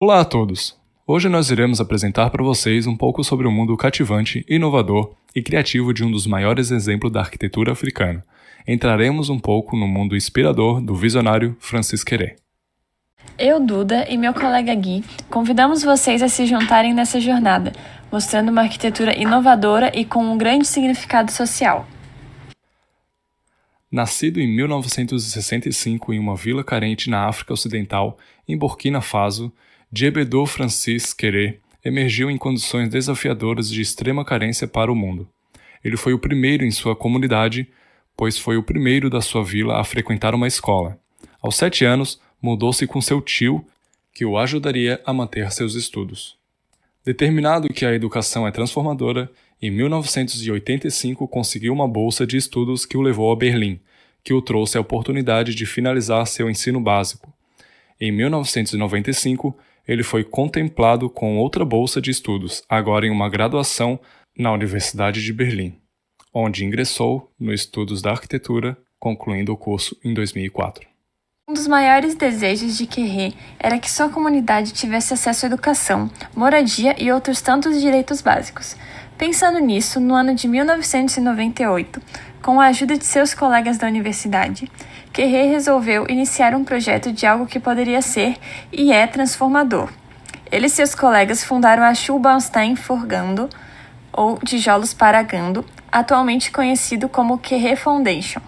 Olá a todos! Hoje nós iremos apresentar para vocês um pouco sobre o mundo cativante, inovador e criativo de um dos maiores exemplos da arquitetura africana. Entraremos um pouco no mundo inspirador do visionário Francis Kéré. Eu, Duda, e meu colega Gui convidamos vocês a se juntarem nessa jornada, mostrando uma arquitetura inovadora e com um grande significado social. Nascido em 1965 em uma vila carente na África Ocidental, em Burkina Faso, Djebedo Francis Kéré emergiu em condições desafiadoras de extrema carência para o mundo. Ele foi o primeiro em sua comunidade, pois foi o primeiro da sua vila a frequentar uma escola. Aos 7 anos, mudou-se com seu tio, que o ajudaria a manter seus estudos. Determinado que a educação é transformadora, em 1985 conseguiu uma bolsa de estudos que o levou a Berlim, que o trouxe a oportunidade de finalizar seu ensino básico. Em 1995, ele foi contemplado com outra bolsa de estudos, agora em uma graduação na Universidade de Berlim, onde ingressou nos estudos da arquitetura, concluindo o curso em 2004. Um dos maiores desejos de Kéré era que sua comunidade tivesse acesso à educação, moradia e outros tantos direitos básicos. Pensando nisso, no ano de 1998, com a ajuda de seus colegas da universidade, Kéré resolveu iniciar um projeto de algo que poderia ser e é transformador. Ele e seus colegas fundaram a Schulbaustein for Gando, ou Tijolos para Gando, atualmente conhecido como Kéré Foundation.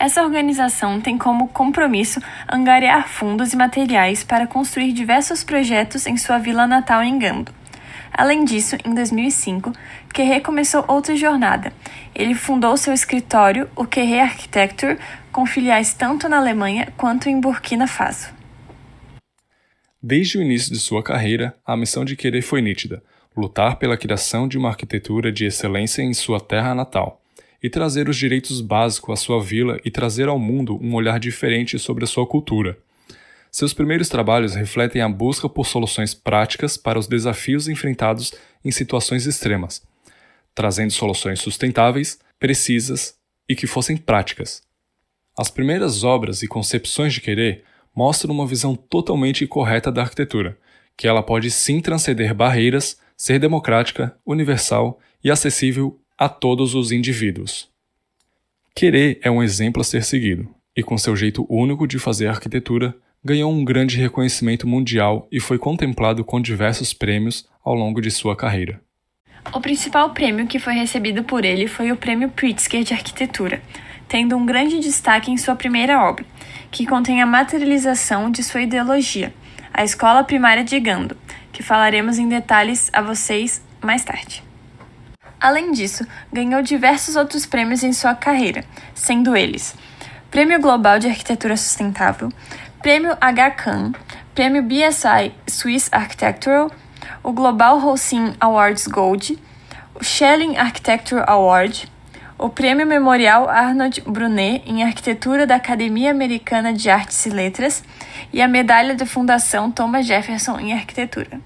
Essa organização tem como compromisso angariar fundos e materiais para construir diversos projetos em sua vila natal em Gando. Além disso, em 2005, Kéré começou outra jornada. Ele fundou seu escritório, o Kéré Architecture, com filiais tanto na Alemanha quanto em Burkina Faso. Desde o início de sua carreira, a missão de Kéré foi nítida: lutar pela criação de uma arquitetura de excelência em sua terra natal, e trazer os direitos básicos à sua vila e trazer ao mundo um olhar diferente sobre a sua cultura. Seus primeiros trabalhos refletem a busca por soluções práticas para os desafios enfrentados em situações extremas, trazendo soluções sustentáveis, precisas e que fossem práticas. As primeiras obras e concepções de Kéré mostram uma visão totalmente correta da arquitetura, que ela pode sim transcender barreiras, ser democrática, universal e acessível a todos os indivíduos. Kéré é um exemplo a ser seguido, e com seu jeito único de fazer arquitetura, ganhou um grande reconhecimento mundial e foi contemplado com diversos prêmios ao longo de sua carreira. O principal prêmio que foi recebido por ele foi o Prêmio Pritzker de Arquitetura, tendo um grande destaque em sua primeira obra, que contém a materialização de sua ideologia, a Escola Primária de Gando, que falaremos em detalhes a vocês mais tarde. Além disso, ganhou diversos outros prêmios em sua carreira, sendo eles Prêmio Global de Arquitetura Sustentável, Prêmio Aga Khan, Prêmio BSI Swiss Architectural, o Global Rossin Awards Gold, o Schelling Architecture Award, o Prêmio Memorial Arnold Brunet em Arquitetura da Academia Americana de Artes e Letras e a Medalha da Fundação Thomas Jefferson em Arquitetura.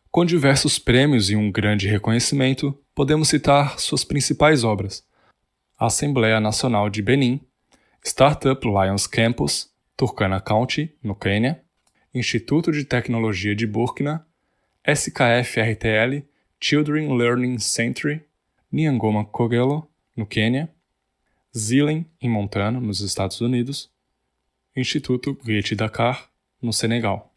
Com diversos prêmios e um grande reconhecimento, podemos citar suas principais obras: Assembleia Nacional de Benin, Startup Lions Campus, Turkana County, no Quênia, Instituto de Tecnologia de Burkina, SKF-RTL, Children Learning Centre, Nyangoma Kogelo, no Quênia, Zilen, em Montana, nos Estados Unidos, Instituto Getty Dakar, no Senegal.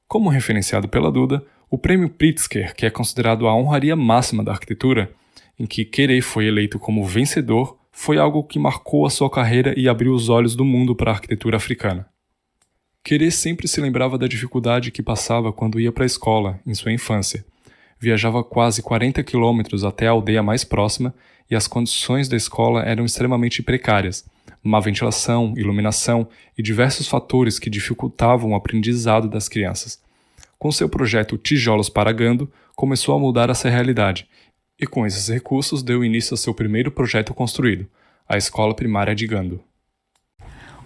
Como referenciado pela Duda, o Prêmio Pritzker, que é considerado a honraria máxima da arquitetura, em que Kéré foi eleito como vencedor, foi algo que marcou a sua carreira e abriu os olhos do mundo para a arquitetura africana. Kéré sempre se lembrava da dificuldade que passava quando ia para a escola, em sua infância. Viajava quase 40 quilômetros até a aldeia mais próxima e as condições da escola eram extremamente precárias. Má ventilação, iluminação e diversos fatores que dificultavam o aprendizado das crianças. Com seu projeto Tijolos para Gando, começou a mudar essa realidade, e com esses recursos deu início a seu primeiro projeto construído, a Escola Primária de Gando.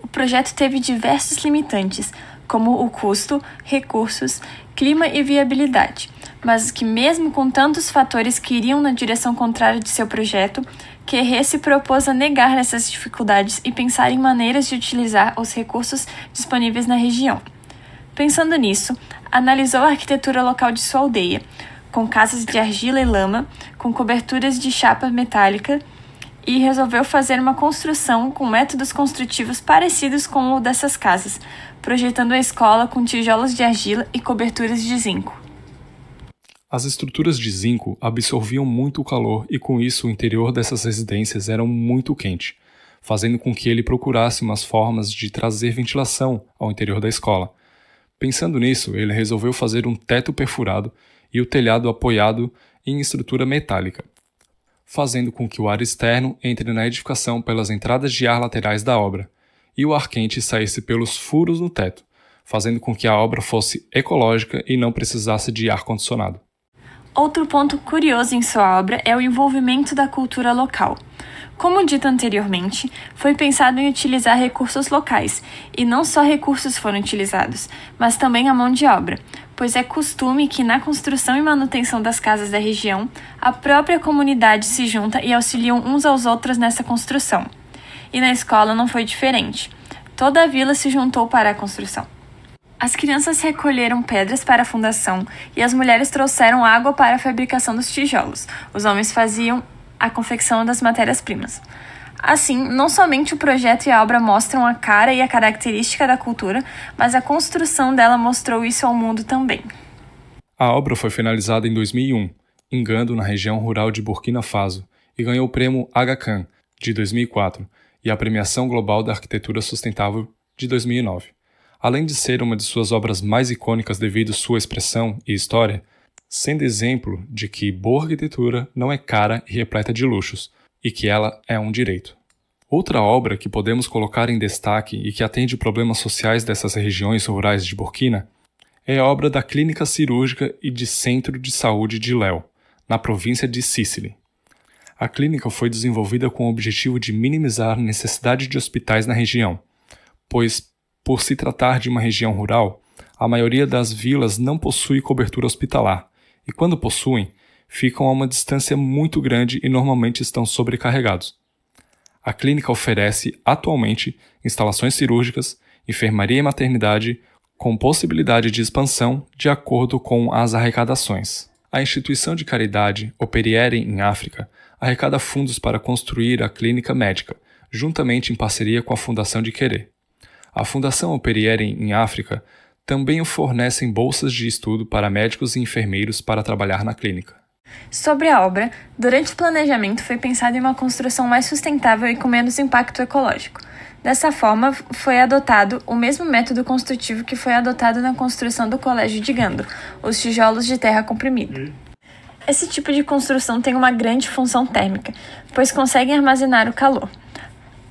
O projeto teve diversos limitantes, como o custo, recursos, clima e viabilidade, mas que mesmo com tantos fatores que iriam na direção contrária de seu projeto, Querré se propôs a negar essas dificuldades e pensar em maneiras de utilizar os recursos disponíveis na região. Pensando nisso, analisou a arquitetura local de sua aldeia, com casas de argila e lama, com coberturas de chapa metálica, e resolveu fazer uma construção com métodos construtivos parecidos com o dessas casas, projetando a escola com tijolos de argila e coberturas de zinco. As estruturas de zinco absorviam muito o calor e com isso o interior dessas residências era muito quente, fazendo com que ele procurasse umas formas de trazer ventilação ao interior da escola. Pensando nisso, ele resolveu fazer um teto perfurado e o telhado apoiado em estrutura metálica, fazendo com que o ar externo entre na edificação pelas entradas de ar laterais da obra, e o ar quente saísse pelos furos no teto, fazendo com que a obra fosse ecológica e não precisasse de ar-condicionado. Outro ponto curioso em sua obra é o envolvimento da cultura local. Como dito anteriormente, foi pensado em utilizar recursos locais, e não só recursos foram utilizados, mas também a mão de obra, pois é costume que na construção e manutenção das casas da região, a própria comunidade se junta e auxiliam uns aos outros nessa construção. E na escola não foi diferente. Toda a vila se juntou para a construção. As crianças recolheram pedras para a fundação e as mulheres trouxeram água para a fabricação dos tijolos. Os homens faziam a confecção das matérias-primas. Assim, não somente o projeto e a obra mostram a cara e a característica da cultura, mas a construção dela mostrou isso ao mundo também. A obra foi finalizada em 2001, em Gando, na região rural de Burkina Faso, e ganhou o prêmio Aga Khan, de 2004, e a Premiação Global da Arquitetura Sustentável, de 2009. Além de ser uma de suas obras mais icônicas devido sua expressão e história, sendo exemplo de que boa arquitetura não é cara e repleta de luxos, e que ela é um direito. Outra obra que podemos colocar em destaque e que atende problemas sociais dessas regiões rurais de Burkina é a obra da Clínica Cirúrgica e de Centro de Saúde de Léo, na província de Sicily. A clínica foi desenvolvida com o objetivo de minimizar a necessidade de hospitais na região, pois, por se tratar de uma região rural, a maioria das vilas não possui cobertura hospitalar, e quando possuem, ficam a uma distância muito grande e normalmente estão sobrecarregados. A clínica oferece, atualmente, instalações cirúrgicas, enfermaria e maternidade, com possibilidade de expansão de acordo com as arrecadações. A instituição de caridade Operiere em África arrecada fundos para construir a clínica médica, juntamente em parceria com a Fundação de Querré. A Fundação Operiere em África também fornece bolsas de estudo para médicos e enfermeiros para trabalhar na clínica. Sobre a obra, durante o planejamento foi pensado em uma construção mais sustentável e com menos impacto ecológico. Dessa forma, foi adotado o mesmo método construtivo que foi adotado na construção do Colégio de Gando, os tijolos de terra comprimida. Esse tipo de construção tem uma grande função térmica, pois conseguem armazenar o calor.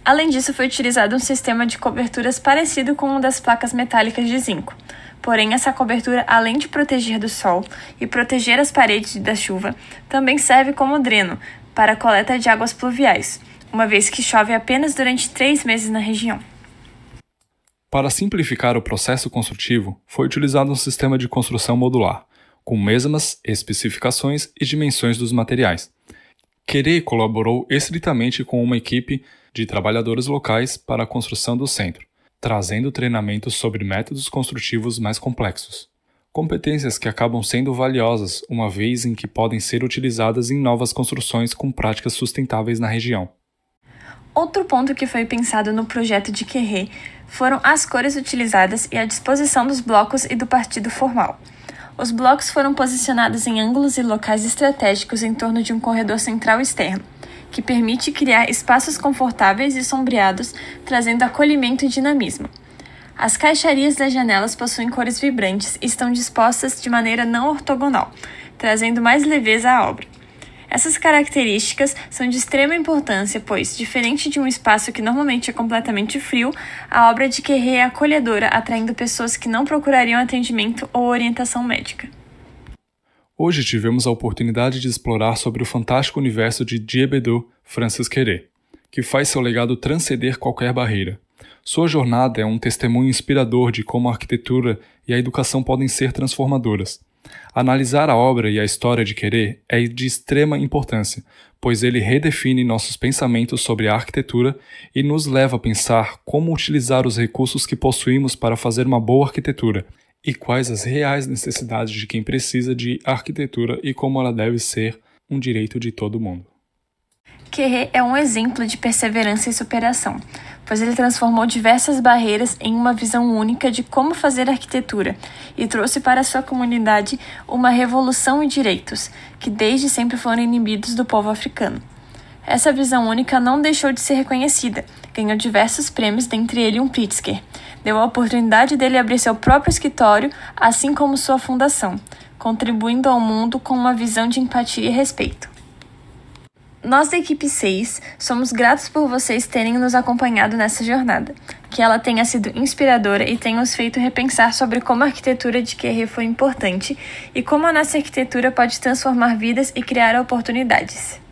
Além disso, foi utilizado um sistema de coberturas parecido com o das placas metálicas de zinco. Porém, essa cobertura, além de proteger do sol e proteger as paredes da chuva, também serve como dreno para a coleta de águas pluviais, uma vez que chove apenas durante 3 meses na região. Para simplificar o processo construtivo, foi utilizado um sistema de construção modular, com mesmas especificações e dimensões dos materiais. Querré colaborou estritamente com uma equipe de trabalhadores locais para a construção do centro, trazendo treinamentos sobre métodos construtivos mais complexos. Competências que acabam sendo valiosas, uma vez em que podem ser utilizadas em novas construções com práticas sustentáveis na região. Outro ponto que foi pensado no projeto de Querré foram as cores utilizadas e a disposição dos blocos e do partido formal. Os blocos foram posicionados em ângulos e locais estratégicos em torno de um corredor central externo, que permite criar espaços confortáveis e sombreados, trazendo acolhimento e dinamismo. As caixarias das janelas possuem cores vibrantes e estão dispostas de maneira não ortogonal, trazendo mais leveza à obra. Essas características são de extrema importância, pois, diferente de um espaço que normalmente é completamente frio, a obra de Querré é acolhedora, atraindo pessoas que não procurariam atendimento ou orientação médica. Hoje tivemos a oportunidade de explorar sobre o fantástico universo de Diébédo Francis Querré, que faz seu legado transcender qualquer barreira. Sua jornada é um testemunho inspirador de como a arquitetura e a educação podem ser transformadoras. Analisar a obra e a história de Querré é de extrema importância, pois ele redefine nossos pensamentos sobre a arquitetura e nos leva a pensar como utilizar os recursos que possuímos para fazer uma boa arquitetura e quais as reais necessidades de quem precisa de arquitetura e como ela deve ser um direito de todo mundo. Querré é um exemplo de perseverança e superação, pois ele transformou diversas barreiras em uma visão única de como fazer arquitetura e trouxe para sua comunidade uma revolução e direitos, que desde sempre foram inibidos do povo africano. Essa visão única não deixou de ser reconhecida, ganhou diversos prêmios, dentre eles um Pritzker. Deu a oportunidade dele abrir seu próprio escritório, assim como sua fundação, contribuindo ao mundo com uma visão de empatia e respeito. Nós da equipe 6 somos gratos por vocês terem nos acompanhado nessa jornada, que ela tenha sido inspiradora e tenha nos feito repensar sobre como a arquitetura de Querré foi importante e como a nossa arquitetura pode transformar vidas e criar oportunidades.